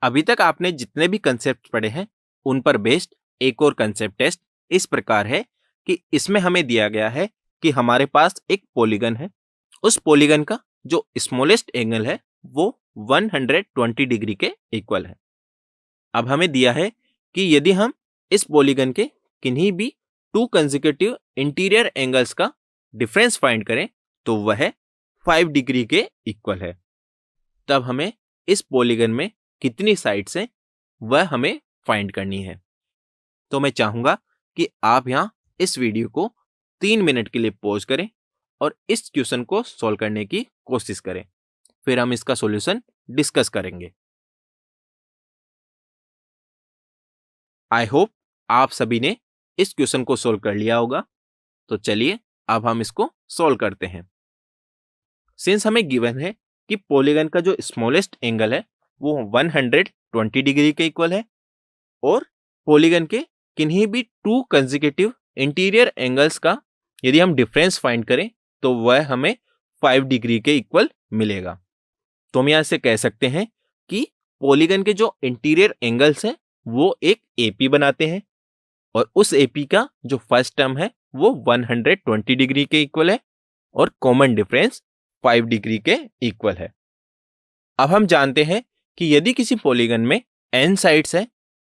अभी तक आपने जितने भी कंसेप्ट पढ़े हैं उन पर बेस्ड एक और कंसेप्ट टेस्ट इस प्रकार है कि इसमें हमें दिया गया है कि हमारे पास एक पॉलीगन है, उस पॉलीगन का जो स्मॉलेस्ट एंगल है वो 120 डिग्री के इक्वल है। अब हमें दिया है कि यदि हम इस पॉलीगन के किन्हीं भी 2 कंसेक्यूटिव इंटीरियर एंगल्स का डिफरेंस फाइंड करें तो वह 5 डिग्री के इक्वल है। तब हमें इस पॉलीगन में कितनी साइड्स हैं वह हमें फाइंड करनी है। तो मैं चाहूंगा कि आप यहाँ इस वीडियो को 3 मिनट के लिए पॉज करें और इस क्वेश्चन को सॉल्व करने की कोशिश करें, फिर हम इसका सॉल्यूशन डिस्कस करेंगे। आई होप आप सभी ने इस क्वेश्चन को सॉल्व कर लिया होगा। तो चलिए अब हम इसको सॉल्व करते हैं। सिंस हमें गिवन है कि पॉलीगन का जो स्मॉलेस्ट एंगल है वो 120 डिग्री के इक्वल है और पॉलीगन के किन्हीं भी 2 कंसेक्यूटिव इंटीरियर एंगल्स का यदि हम डिफरेंस फाइंड करें तो वह हमें 5 डिग्री के इक्वल मिलेगा। तो हम यहां से कह सकते हैं कि पॉलीगन के जो इंटीरियर एंगल्स हैं वो एक एपी बनाते हैं और उस एपी का जो फर्स्ट टर्म है वो 120 डिग्री के इक्वल है और कॉमन डिफरेंस 5 डिग्री के इक्वल है। अब हम जानते हैं कि यदि किसी पॉलीगन में n साइड्स है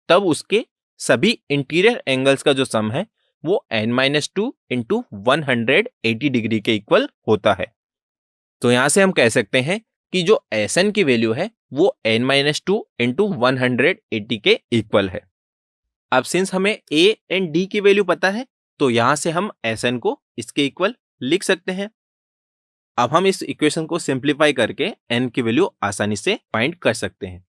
तब उसके सभी इंटीरियर एंगल्स का जो सम है वो n-2 इंटू 180 डिग्री के इक्वल होता है। तो यहां से हम कह सकते हैं कि जो Sn की वैल्यू है वो n-2 इंटू 180 के इक्वल है। अब सिंस हमें A एंड D की वैल्यू पता है तो यहां से हम Sn को इसके इक्वल लिख सकते हैं। अब हम इस इक्वेशन को सिंप्लीफाई करके n की वैल्यू आसानी से फाइंड कर सकते हैं।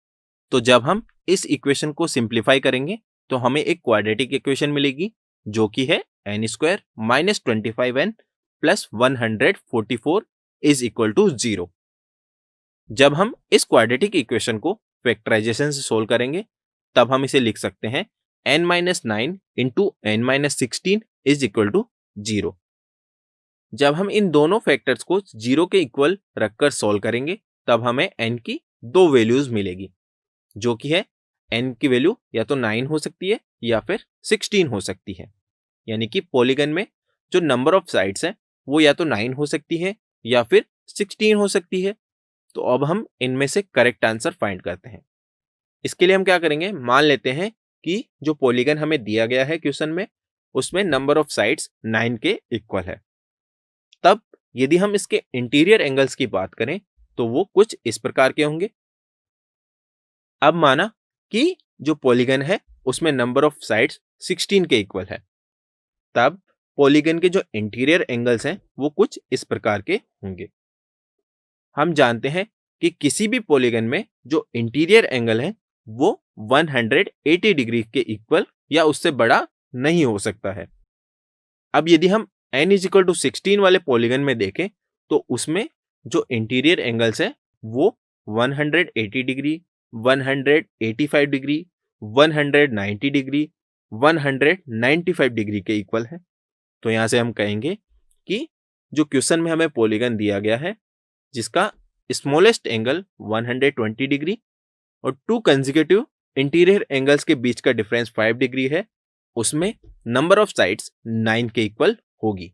तो जब हम इस इक्वेशन को सिंप्लीफाई करेंगे तो हमें एक क्वाड्रेटिक इक्वेशन मिलेगी जो कि है n² - 25n + 144 is equal to 0। जब हम इस क्वाड्रेटिक इक्वेशन को फैक्टराइजेशन से सोल्व करेंगे तब हम इसे लिख सकते हैं n-9 into n-16 is equal to 0। जब हम इन दोनों फैक्टर्स को 0 के इक्वल रखकर सोल्व करेंगे तब हमें n की 2 वैल्यूज मिलेगी जो कि है n की वैल्यू या तो 9 हो सकती है या फिर 16 हो सकती है। यानी कि पॉलीगन में जो नंबर ऑफ साइड्स है वो या तो 9 हो सकती है या फिर 16 हो सकती है। तो अब हम इनमें से करेक्ट आंसर फाइंड करते हैं। इसके लिए हम क्या करेंगे, मान लेते हैं कि जो पॉलीगन हमें दिया गया है क्वेश्चन में उसमें नंबर ऑफ साइड्स 9 के इक्वल है। तब यदि हम इसके इंटीरियर एंगल्स की बात करें तो वो कुछ इस प्रकार के होंगे। अब माना कि जो पॉलीगन है उसमें नंबर ऑफ साइड्स 16 के इक्वल है, तब पॉलीगन के जो इंटीरियर एंगल्स हैं वो कुछ इस प्रकार के होंगे। हम जानते हैं कि किसी भी पॉलीगन में जो इंटीरियर एंगल है वो 180 डिग्री के इक्वल या उससे बड़ा नहीं हो सकता है। अब यदि हम n = 16 वाले पॉलीगन में देखें तो उसमें जो इंटीरियर एंगल्स है वो 180 डिग्री, 185 डिग्री, 190 डिग्री, 195 डिग्री के इक्वल है। तो यहां से हम कहेंगे कि जो क्वेश्चन में हमें पॉलीगन दिया गया है जिसका स्मॉलेस्ट एंगल 120 डिग्री और 2 कंसेक्यूटिव इंटीरियर एंगल्स के बीच का डिफरेंस 5 डिग्री है, उसमें नंबर ऑफ साइड्स 9 के इक्वल होगी।